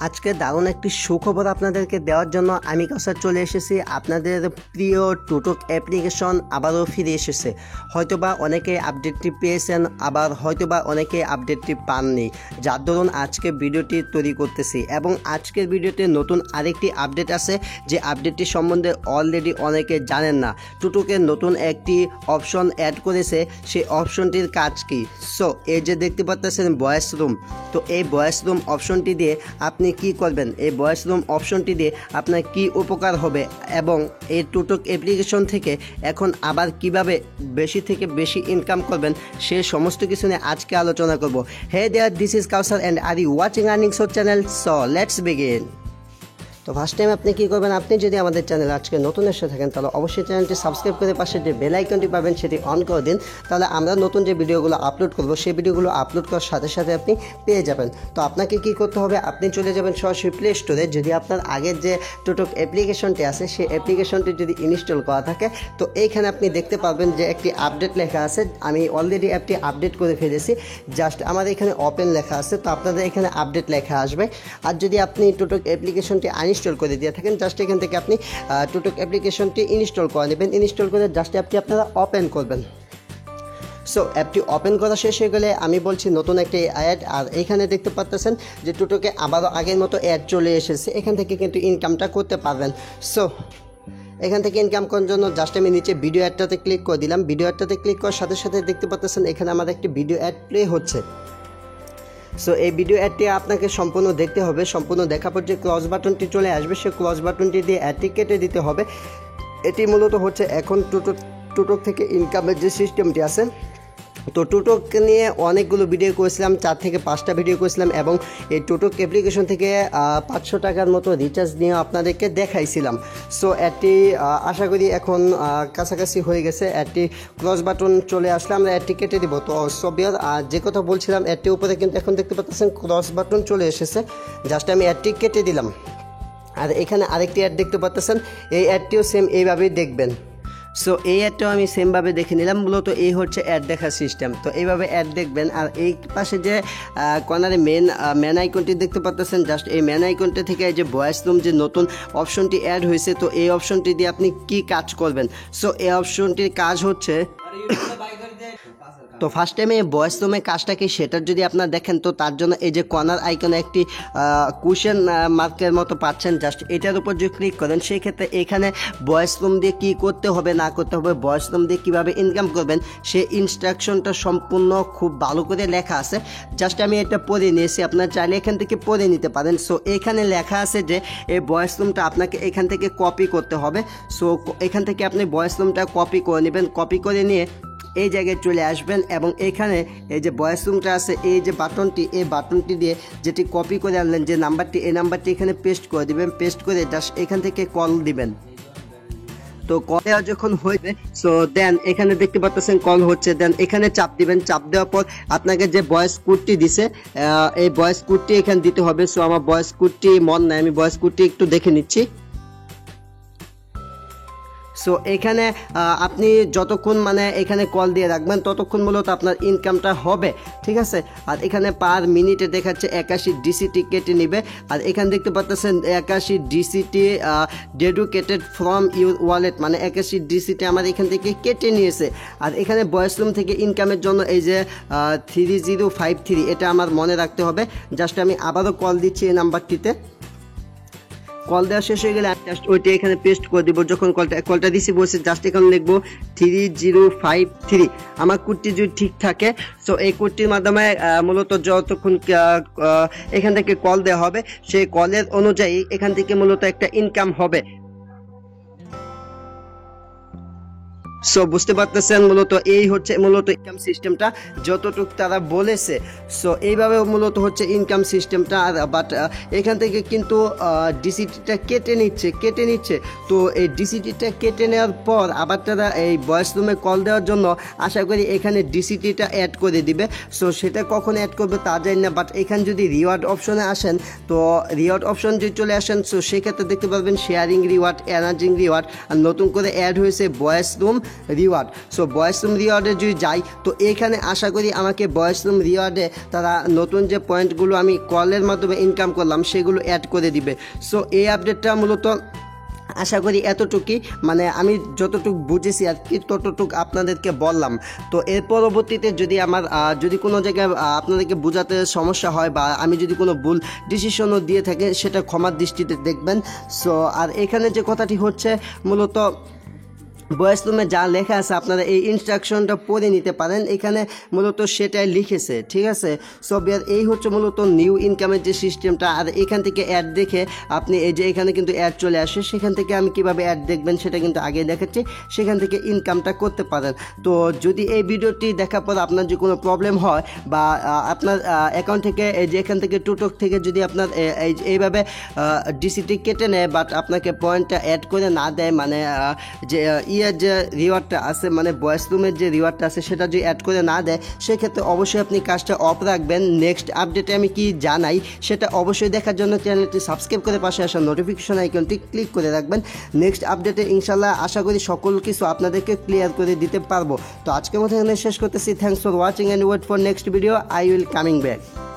আজকে দারুণ একটি সুখবর আপনাদেরকে দেওয়ার জন্য আমি কাছে চলে এসেছি। আপনাদের প্রিয় টুটক অ্যাপ্লিকেশন আবারও ফিরে এসেছে। হয়তোবা অনেকে আপডেটটি পেয়েছেন, আবার হয়তোবা অনেকে আপডেটটি পাননি, যার দরুন আজকে ভিডিওটি তৈরি করতেছি। এবং আজকের ভিডিওতে নতুন আরেকটি আপডেট আছে, যে আপডেটটি সম্বন্ধে অলরেডি অনেকে জানেন না। টুটকের নতুন একটি অপশন অ্যাড করেছে, সেই অপশনটির কাজ কি? সো এই যে দেখতে পাচ্ছেন ভয়েস রুম, তো এই ভয়েস রুম অপশনটি দিয়ে আপনি কি করবেন, এই ভয়েস রুম অপশনটি দিয়ে আপনার কি উপকার হবে এবং এই টুটক অ্যাপ্লিকেশন থেকে এখন আবার কিভাবে বেশি থেকে বেশি ইনকাম করবেন, সে সমস্ত কিছু নিয়ে আজকে আলোচনা করব। Hey there, this is Kawsar and are you watching earning source channel. So let's begin. তো ফার্স্ট টাইম আপনি কী করবেন, আপনি যদি আমাদের চ্যানেলে আজকে নতুন এসে থাকেন তাহলে অবশ্যই চ্যানেলটি সাবস্ক্রাইব করে পাশে যে বেল আইকনটি পাবেন সেটি অন করে দিন। তাহলে আমরা নতুন যে ভিডিওগুলো আপলোড করব সেই ভিডিওগুলো আপলোড করার সাথে সাথে আপনি পেয়ে যাবেন। তো আপনাকে কি করতে হবে, আপনি চলে যাবেন সরাসরি প্লে স্টোরে। যদি আপনার আগের যে টুটক অ্যাপ্লিকেশনটি আছে সেই অ্যাপ্লিকেশনটি যদি ইনস্টল করা থাকে, তো এইখানে আপনি দেখতে পাবেন যে একটি আপডেট লেখা আছে। আমি অলরেডি অ্যাপটি আপডেট করে ফেলেছি, জাস্ট আমার এখানে ওপেন লেখা আছে, তো আপনাদের এখানে আপডেট লেখা আসবে। আর যদি আপনি টুটক অ্যাপ্লিকেশনটি ইনস্টল করে দিয়ে থাকেন, জাস্ট এখান থেকে আপনি টুটক অ্যাপ্লিকেশনটি ইনস্টল করে নেবেন। ইনস্টল করে জাস্ট অ্যাপটি আপনারা ওপেন করবেন। সো অ্যাপটি ওপেন করা শেষ হয়ে গেলে আমি বলছি নতুন একটি অ্যাড। আর এখানে দেখতে পাচ্ছেন যে টুটকে আবারও আগের মতো অ্যাড চলে এসেছে, এখান থেকে কিন্তু ইনকামটা করতে পারবেন। সো এখান থেকে ইনকাম করার জন্য জাস্ট আমি নিচে ভিডিও অ্যাডটাতে ক্লিক করে দিলাম। ভিডিও অ্যাডটাতে ক্লিক করার সাথে সাথে দেখতে পাচ্ছেন এখানে আমার একটি ভিডিও অ্যাড প্লে হচ্ছে। সো এই ভিডিও অ্যাডটি আপনাকে সম্পূর্ণ দেখতে হবে। সম্পূর্ণ দেখার পর যে ক্রস বাটনটি চলে আসবে, সেই ক্রস বাটনটি দিয়ে অ্যাডটি কেটে দিতে হবে। এটি মূলত হচ্ছে এখন টুটক থেকে ইনকামের যে সিস্টেমটি আছে। তো টুটক নিয়ে অনেকগুলো ভিডিও করেছিলাম, 4 থেকে 5টা ভিডিও করেছিলাম, এবং এই টুটক অ্যাপ্লিকেশন থেকে 500 টাকার মতো রিচার্জ নিয়ে আপনাদেরকে দেখাইছিলাম। সো অ্যাডটি আশা করি এখন কাছাকাছি হয়ে গেছে। অ্যাডটি ক্রস বাটন চলে আসলে আমরা অ্যাডটি কেটে দিব। তো সবিয়ার যে কথা বলছিলাম, অ্যাডটির উপরে কিন্তু এখন দেখতে পাচ্ছেন ক্রস বাটন চলে এসেছে, জাস্ট আমি অ্যাডটি কেটে দিলাম। আর এখানে আরেকটি অ্যাড দেখতে পাচ্ছেন, এই অ্যাডটিও সেম এইভাবেই দেখবেন। সো এই অ্যাডটাও আমি সেমভাবে দেখে নিলাম। মূলত এই হচ্ছে অ্যাড দেখার সিস্টেম। তো এইভাবে অ্যাড দেখবেন। আর এই পাশে যে কর্নারে ম্যান আইকনটি দেখতে পাচ্ছেন, জাস্ট এই ম্যান আইকনটি থেকে এই যে ভয়েস রুম যে নতুন অপশনটি অ্যাড হয়েছে, তো এই অপশনটি দিয়ে আপনি কি কাজ করবেন। সো এই অপশনটির কাজ হচ্ছে, তো ফার্স্ট টাইমে ভয়েস রুমে কাজটা কি সেটার যদি আপনার দেখেন, তো তার জন্য এই যে কর্নার আইকনে একটি কোশ্চেন মার্কের মতো পাচ্ছেন, জাস্ট এটার উপর যদি ক্লিক করেন, সেই ক্ষেত্রে এখানে ভয়েস রুম দিয়ে কী করতে হবে না করতে হবে, ভয়েস রুম দিয়ে কীভাবে ইনকাম করবেন, সেই ইনস্ট্রাকশনটা সম্পূর্ণ খুব ভালো করে লেখা আছে। জাস্ট আমি এটা পড়ে নিয়েছি, আপনার চাইলে এখান থেকে পড়ে নিতে পারেন। সো এখানে লেখা আছে যে এই ভয়েস রুমটা আপনাকে এখান থেকে কপি করতে হবে। সো এখান থেকে আপনি ভয়েস রুমটা কপি করে নেবেন। কপি করে নিয়ে এই জায়গায় চলে আসবেন এবং এখানে এই যে ভয়েস রুমটা আছে, এই যে বাটনটি, এই বাটনটি দিয়ে যেটি কপি করে আনলেন যে নাম্বারটি, এই নাম্বারটি এখানে পেস্ট করে দিবেন। পেস্ট করে জাস্ট এখান থেকে কল দিবেন। তো কল দেওয়া যখন হয়েছে, সো দেন এখানে দেখতে পাচ্ছেন কল হচ্ছে, দেন এখানে চাপ দিবেন। চাপ দেওয়ার পর আপনাকে যে ভয়েস কোডটি দিছে, এই ভয়েস কোডটি এখানে দিতে হবে। সো আমার ভয়েস কোডটি মন নাই, আমি ভয়েস কোডটি একটু দেখে নিচ্ছি। সো এখানে আপনি যতক্ষণ এখানে কল দিয়ে রাখবেন ততক্ষণ মূলত আপনার ইনকামটা হবে, ঠিক আছে। আর এখানে পার মিনিটে দেখাচ্ছে 81 ডিসিটি কেটে নেবে। আর এখানে দেখতে পাচ্ছেন 81 ডিসিটি ডেডিকেটেড ফ্রম ইউর ওয়ালেট, 81 ডিসিটি আমার এখান থেকে কেটে নিয়েছে। আর এখানে ভয়েস রুম থেকে ইনকামের জন্য এই যে 3053 এটা আমার মনে রাখতে হবে। জাস্ট আমি আবারও কল দিচ্ছি এই নাম্বারটিতে। কল দেওয়া শেষ হয়ে গেলে জাস্ট ওইটা এখানে পেস্ট করে দিব। যখন কলটা রিসিভ হয়েছে, জাস্ট এখানে লিখবো 3053। আমার কোডটি যদি ঠিক থাকে, সো এই কোডটির মাধ্যমে মূলত যতক্ষণ এখান থেকে কল দেওয়া হবে, সেই কলের অনুযায়ী এখান থেকে মূলত একটা ইনকাম হবে। সো বুঝতে পারতেছেন, মূলত এই হচ্ছে মূলত ইনকাম সিস্টেমটা যতটুকু তারা বলেছে। সো এইভাবে মূলত হচ্ছে ইনকাম সিস্টেমটা। বাট এখান থেকে কিন্তু ডিসিটিটা কেটে নিচ্ছে। তো এই ডিসিটিটা কেটে নেওয়ার পর আবার তারা এই ভয়েস রুমে কল দেওয়ার জন্য আশা করি এখানে ডিসিটিটা অ্যাড করে দিবে। সো সেটা কখন অ্যাড করবে তা জানি না। বাট এখানে যদি রিওয়ার্ড অপশনে আসেন, তো রিওয়ার্ড অপশন যদি চলে আসেন, সো সেক্ষেত্রে দেখতে পারবেন শেয়ারিং রিওয়ার্ড, এনার্জিং রিওয়ার্ড, আর নতুন করে অ্যাড হয়েছে voice room reward. So voice room রিওয়ার্ডে যদি যাই তো এখানে আশা করি আমাকে ভয়েস রুম রিওয়ার্ডে তারা নতুন যে পয়েন্টগুলো আমি কলের মাধ্যমে ইনকাম করলাম সেগুলো অ্যাড করে দিবে। সো এই আপডেটটা মূলত আশা করি এতটুকুই, মানে আমি যতটুকু বুঝেছি আর কি ততটুকু আপনাদেরকে বললাম। তো এর পরবর্তীতে যদি আমার যদি কোনো জায়গায় আপনাদেরকে বোঝাতে সমস্যা হয় বা আমি যদি কোনো ভুল ডিসিশনও দিয়ে থাকি সেটা ক্ষমার দৃষ্টিতে দেখবেন। সো আর এখানে যে কথাটি হচ্ছে মূলত ভয়েস রুমে যা লেখা আছে আপনারা এই ইনস্ট্রাকশনটা পড়ে নিতে পারেন, এখানে মূলত সেটাই লিখেছে, ঠিক আছে। সো এই হচ্ছে মূলত নিউ ইনকামের যে সিস্টেমটা। আর এখান থেকে অ্যাড দেখে আপনি এই যে এখানে কিন্তু অ্যাড চলে আসে, সেখান থেকে আমি কিভাবে অ্যাড দেখবেন সেটা কিন্তু আগে দেখাচ্ছি, সেখান থেকে ইনকামটা করতে পারেন। তো যদি এই ভিডিওটি দেখার পর আপনার যে কোনো প্রবলেম হয় বা আপনার অ্যাকাউন্ট থেকে এই যে এখান থেকে টুটক থেকে যদি আপনার এইভাবে ডিসিটি কেটে নেয় বাট আপনাকে পয়েন্টটা অ্যাড করে না দেয়, মানে যে যে রিওয়ার্ডটা আছে মানে ভয়েস রুমের যে রিওয়ার্ডটা আছে সেটা যদি অ্যাড করে না দেয় সেক্ষেত্রে অবশ্যই আপনি কাজটা অফ রাখবেন। নেক্সট আপডেটে আমি কি জানাই সেটা অবশ্যই দেখার জন্য চ্যানেলটি সাবস্ক্রাইব করে পাশে আসা নোটিফিকেশন আইকনটি ক্লিক করে রাখবেন। নেক্সট আপডেটে ইনশাল্লাহ আশা করি সকল কিছু আপনাদেরকে ক্লিয়ার করে দিতে পারবো। তো আজকের মতো এখানে শেষ করতেছি। Thanks for watching and wait for next video. I will coming back.